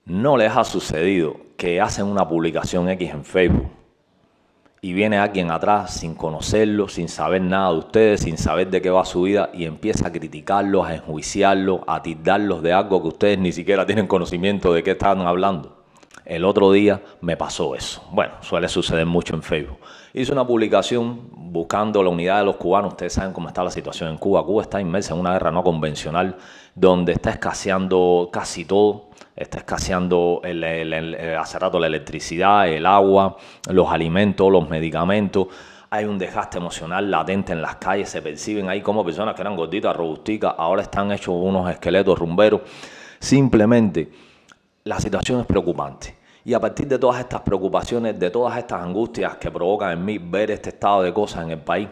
¿No les ha sucedido que hacen una publicación X en Facebook y viene alguien atrás sin conocerlo, sin saber nada de ustedes, sin saber de qué va su vida y empieza a criticarlos, a enjuiciarlos, a tildarlos de algo que ustedes ni siquiera tienen conocimiento de qué están hablando? El otro día me pasó eso. Bueno, suele suceder mucho en Facebook. Hice una publicación buscando la unidad de los cubanos. Ustedes saben cómo está la situación en Cuba. Cuba está inmersa en una guerra no convencional donde está escaseando casi todo. Está escaseando hace rato la electricidad, el agua, los alimentos, los medicamentos. Hay un desgaste emocional latente en las calles. Se perciben ahí como personas que eran gorditas, robusticas, ahora están hechos unos esqueletos rumberos. Simplemente la situación es preocupante. Y a partir de todas estas preocupaciones, de todas estas angustias que provocan en mí ver este estado de cosas en el país,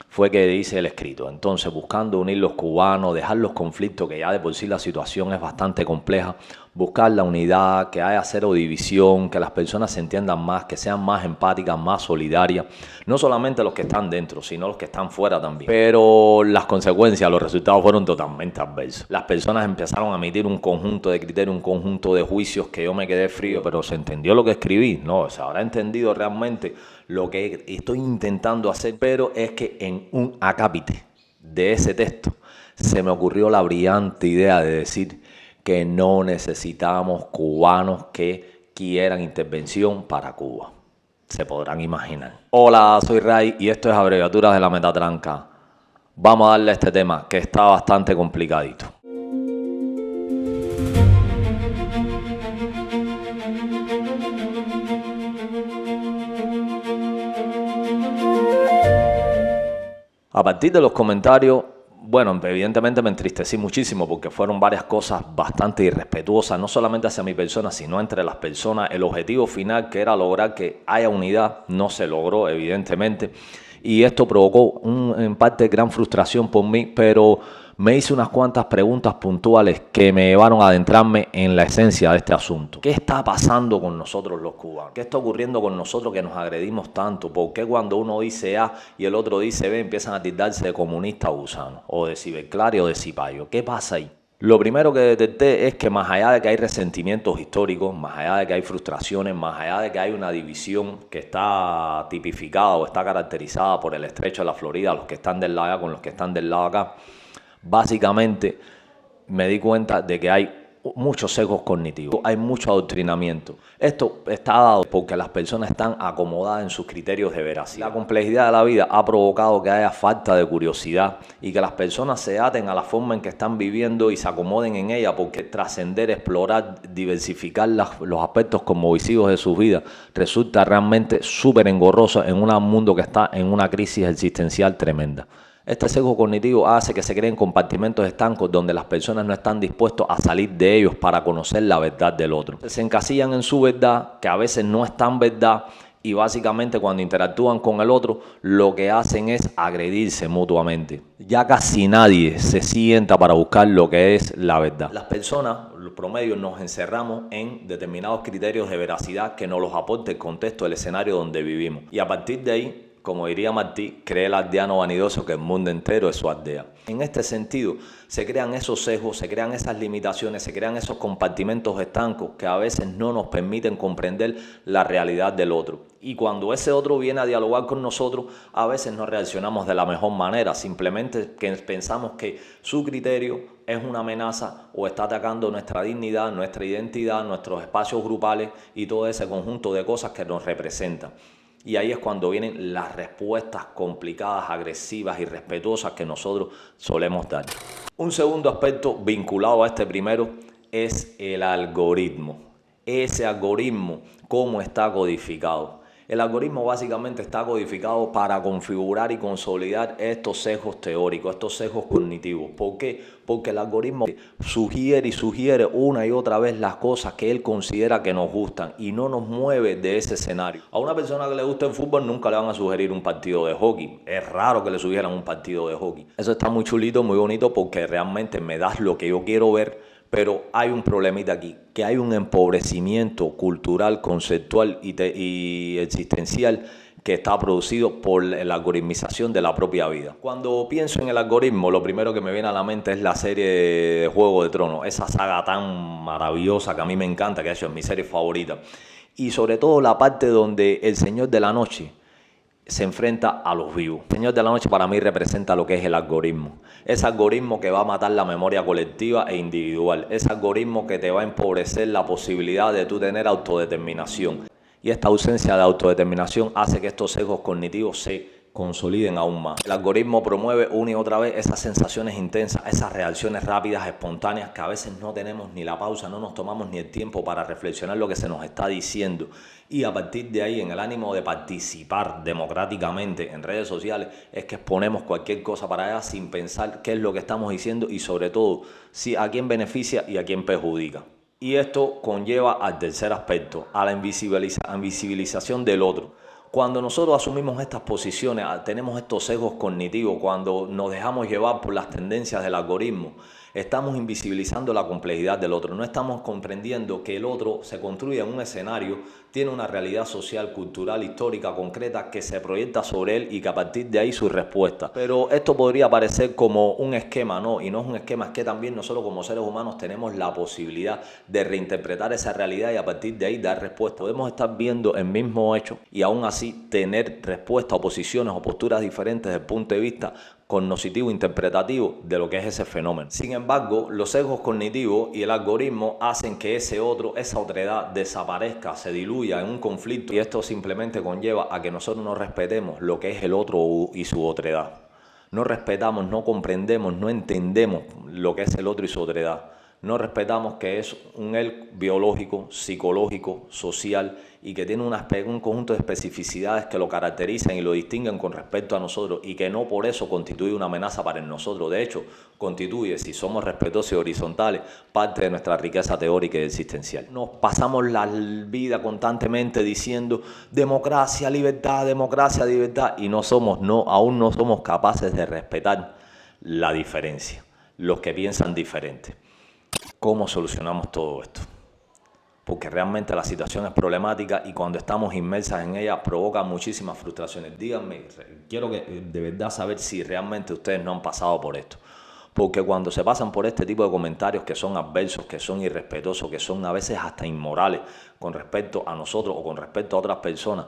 fue que hice el escrito. Entonces, buscando unir los cubanos, dejar los conflictos, que ya de por sí la situación es bastante compleja, buscar la unidad, que haya cero división, que las personas se entiendan más, que sean más empáticas, más solidarias, no solamente los que están dentro, sino los que están fuera también. Pero las consecuencias, los resultados fueron totalmente adversos. Las personas empezaron a emitir un conjunto de criterios, un conjunto de juicios que yo me quedé frío, pero se entendió lo que escribí, no, se habrá entendido realmente lo que estoy intentando hacer, pero es que en un acápite de ese texto se me ocurrió la brillante idea de decir que no necesitamos cubanos que quieran intervención para Cuba. Se podrán imaginar. Hola, soy Ray y esto es Abreviaturas de la Metatranca. Vamos a darle a este tema que está bastante complicadito. A partir de los comentarios, bueno, evidentemente me entristecí muchísimo porque fueron varias cosas bastante irrespetuosas, no solamente hacia mi persona, sino entre las personas. El objetivo final, que era lograr que haya unidad, no se logró, evidentemente. Y esto provocó en parte gran frustración por mí, pero me hice unas cuantas preguntas puntuales que me llevaron a adentrarme en la esencia de este asunto. ¿Qué está pasando con nosotros los cubanos? ¿Qué está ocurriendo con nosotros que nos agredimos tanto? ¿Por qué cuando uno dice A y el otro dice B empiezan a tildarse de comunista o gusano? O de ciberclario o de cipayo. ¿Qué pasa ahí? Lo primero que detecté es que más allá de que hay resentimientos históricos, más allá de que hay frustraciones, más allá de que hay una división que está tipificada o está caracterizada por el estrecho de la Florida, los que están del lado allá con los que están del lado acá, básicamente me di cuenta de que hay muchos sesgos cognitivos, hay mucho adoctrinamiento. Esto está dado porque las personas están acomodadas en sus criterios de veracidad. La complejidad de la vida ha provocado que haya falta de curiosidad y que las personas se aten a la forma en que están viviendo y se acomoden en ella, porque trascender, explorar, diversificar los aspectos cosmovisivos de sus vidas resulta realmente súper engorroso en un mundo que está en una crisis existencial tremenda. Este sesgo cognitivo hace que se creen compartimentos estancos donde las personas no están dispuestos a salir de ellos para conocer la verdad del otro. Se encasillan en su verdad, que a veces no es tan verdad, y básicamente cuando interactúan con el otro lo que hacen es agredirse mutuamente. Ya casi nadie se sienta para buscar lo que es la verdad. Las personas, los promedios, nos encerramos en determinados criterios de veracidad que nos los aporta el contexto del escenario donde vivimos. Y a partir de ahí, como diría Martí, cree el aldeano vanidoso que el mundo entero es su aldea. En este sentido, se crean esos sesgos, se crean esas limitaciones, se crean esos compartimentos estancos que a veces no nos permiten comprender la realidad del otro. Y cuando ese otro viene a dialogar con nosotros, a veces no reaccionamos de la mejor manera, simplemente que pensamos que su criterio es una amenaza o está atacando nuestra dignidad, nuestra identidad, nuestros espacios grupales y todo ese conjunto de cosas que nos representan. Y ahí es cuando vienen las respuestas complicadas, agresivas y respetuosas que nosotros solemos dar. Un segundo aspecto vinculado a este primero es el algoritmo. Ese algoritmo, ¿cómo está codificado? El algoritmo básicamente está codificado para configurar y consolidar estos sesgos teóricos, estos sesgos cognitivos. ¿Por qué? Porque el algoritmo sugiere una y otra vez las cosas que él considera que nos gustan y no nos mueve de ese escenario. A una persona que le gusta el fútbol nunca le van a sugerir un partido de hockey. Es raro que le sugieran un partido de hockey. Eso está muy chulito, muy bonito, porque realmente me das lo que yo quiero ver. Pero hay un problemita aquí, que hay un empobrecimiento cultural, conceptual y existencial que está producido por la algoritmización de la propia vida. Cuando pienso en el algoritmo, lo primero que me viene a la mente es la serie de Juego de Tronos, esa saga tan maravillosa que a mí me encanta, que de hecho es mi serie favorita. Y sobre todo la parte donde el Señor de la Noche se enfrenta a los vivos. El Señor de la Noche para mí representa lo que es el algoritmo. Ese algoritmo que va a matar la memoria colectiva e individual. Ese algoritmo que te va a empobrecer la posibilidad de tú tener autodeterminación. Y esta ausencia de autodeterminación hace que estos sesgos cognitivos se consoliden aún más. El algoritmo promueve una y otra vez esas sensaciones intensas, esas reacciones rápidas, espontáneas, que a veces no tenemos ni la pausa, no nos tomamos ni el tiempo para reflexionar lo que se nos está diciendo. Y a partir de ahí, en el ánimo de participar democráticamente en redes sociales, es que exponemos cualquier cosa para allá sin pensar qué es lo que estamos diciendo y sobre todo si a quién beneficia y a quién perjudica. Y esto conlleva al tercer aspecto, a la invisibilización del otro. Cuando nosotros asumimos estas posiciones, tenemos estos sesgos cognitivos, cuando nos dejamos llevar por las tendencias del algoritmo, estamos invisibilizando la complejidad del otro. No estamos comprendiendo que el otro se construye en un escenario, tiene una realidad social, cultural, histórica, concreta, que se proyecta sobre él y que a partir de ahí su respuesta. Pero esto podría parecer como un esquema, ¿no? Y no es un esquema, es que también nosotros como seres humanos tenemos la posibilidad de reinterpretar esa realidad y a partir de ahí dar respuesta. Podemos estar viendo el mismo hecho y aún así tener respuestas o posiciones o posturas diferentes desde el punto de vista cognoscitivo interpretativo de lo que es ese fenómeno. Sin embargo, los sesgos cognitivos y el algoritmo hacen que ese otro, esa otredad desaparezca, se diluya en un conflicto y esto simplemente conlleva a que nosotros no respetemos lo que es el otro y su otredad. No respetamos, no comprendemos, no entendemos lo que es el otro y su otredad. No respetamos que es un él biológico, psicológico, social y que tiene un conjunto de especificidades que lo caracterizan y lo distinguen con respecto a nosotros y que no por eso constituye una amenaza para nosotros. De hecho, constituye, si somos respetuosos y horizontales, parte de nuestra riqueza teórica y existencial. Nos pasamos la vida constantemente diciendo democracia, libertad y aún no somos capaces de respetar la diferencia, los que piensan diferente. ¿Cómo solucionamos todo esto? Porque realmente la situación es problemática y cuando estamos inmersas en ella provoca muchísimas frustraciones. Díganme, quiero de verdad saber si realmente ustedes no han pasado por esto. Porque cuando se pasan por este tipo de comentarios que son adversos, que son irrespetuosos, que son a veces hasta inmorales con respecto a nosotros o con respecto a otras personas,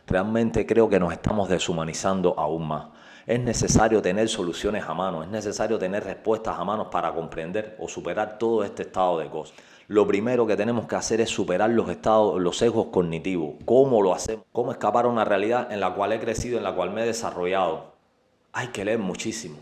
realmente creo que nos estamos deshumanizando aún más. Es necesario tener soluciones a mano, es necesario tener respuestas a mano para comprender o superar todo este estado de cosas. Lo primero que tenemos que hacer es superar los sesgos cognitivos. ¿Cómo lo hacemos? ¿Cómo escapar a una realidad en la cual he crecido, en la cual me he desarrollado? Hay que leer muchísimo,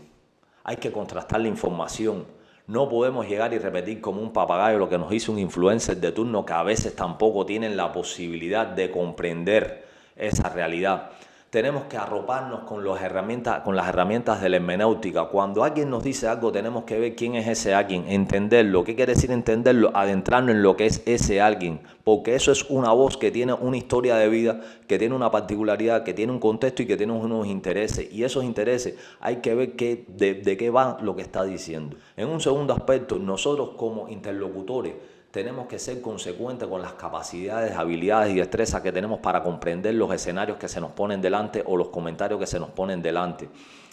hay que contrastar la información. No podemos llegar y repetir como un papagayo lo que nos hizo un influencer de turno que a veces tampoco tienen la posibilidad de comprender esa realidad. Tenemos que arroparnos con las herramientas de la hermenéutica. Cuando alguien nos dice algo, tenemos que ver quién es ese alguien, entenderlo. ¿Qué quiere decir entenderlo? Adentrarnos en lo que es ese alguien. Porque eso es una voz que tiene una historia de vida, que tiene una particularidad, que tiene un contexto y que tiene unos intereses. Y esos intereses hay que ver de qué va lo que está diciendo. En un segundo aspecto, nosotros como interlocutores, tenemos que ser consecuentes con las capacidades, habilidades y destrezas que tenemos para comprender los escenarios que se nos ponen delante o los comentarios que se nos ponen delante.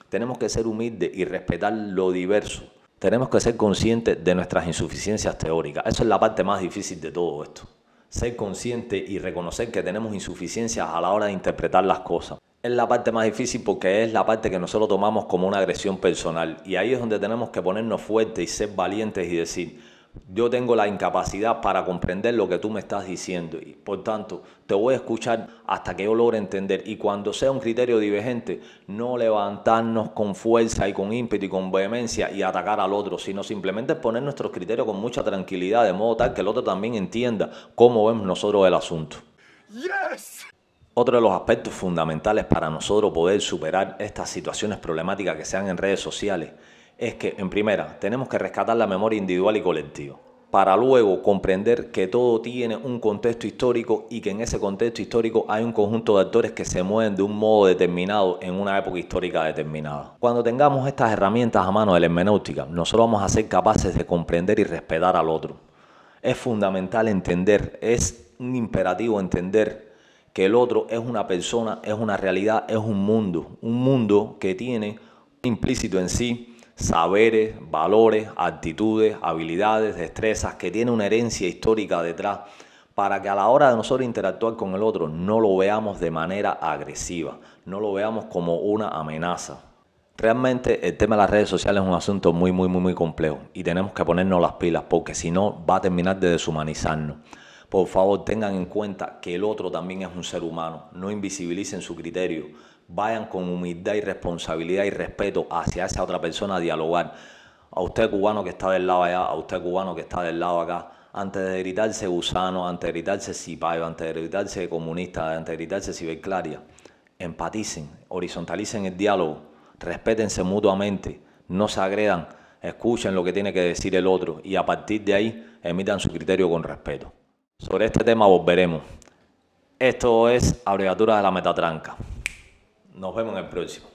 Tenemos que ser humildes y respetar lo diverso. Tenemos que ser conscientes de nuestras insuficiencias teóricas. Eso es la parte más difícil de todo esto. Ser consciente y reconocer que tenemos insuficiencias a la hora de interpretar las cosas. Es la parte más difícil porque es la parte que nosotros tomamos como una agresión personal. Y ahí es donde tenemos que ponernos fuertes y ser valientes y decir: yo tengo la incapacidad para comprender lo que tú me estás diciendo y por tanto te voy a escuchar hasta que yo logre entender, y cuando sea un criterio divergente no levantarnos con fuerza y con ímpetu y con vehemencia y atacar al otro, sino simplemente poner nuestros criterios con mucha tranquilidad, de modo tal que el otro también entienda cómo vemos nosotros el asunto. Yes. Otro de los aspectos fundamentales para nosotros poder superar estas situaciones problemáticas que se dan en redes sociales es que, en primera, tenemos que rescatar la memoria individual y colectiva, para luego comprender que todo tiene un contexto histórico y que en ese contexto histórico hay un conjunto de actores que se mueven de un modo determinado en una época histórica determinada. Cuando tengamos estas herramientas a mano de la hermenéutica, nosotros vamos a ser capaces de comprender y respetar al otro. Es fundamental entender, es un imperativo entender que el otro es una persona, es una realidad, es un mundo que tiene implícito en sí saberes, valores, actitudes, habilidades, destrezas, que tiene una herencia histórica detrás, para que a la hora de nosotros interactuar con el otro no lo veamos de manera agresiva, no lo veamos como una amenaza. Realmente el tema de las redes sociales es un asunto muy complejo y tenemos que ponernos las pilas, porque si no va a terminar de deshumanizarnos. Por favor, tengan en cuenta que el otro también es un ser humano, no invisibilicen su criterio, vayan con humildad y responsabilidad y respeto hacia esa otra persona a dialogar. A usted cubano que está del lado allá, a usted cubano que está del lado acá, antes de gritarse gusano, antes de gritarse cipayo, antes de gritarse comunista, antes de gritarse ciberclaria, empaticen, horizontalicen el diálogo, respétense mutuamente, no se agredan, escuchen lo que tiene que decir el otro y a partir de ahí emitan su criterio con respeto. Sobre este tema volveremos. Esto es Abreviatura de la Metatranca. Nos vemos en el próximo.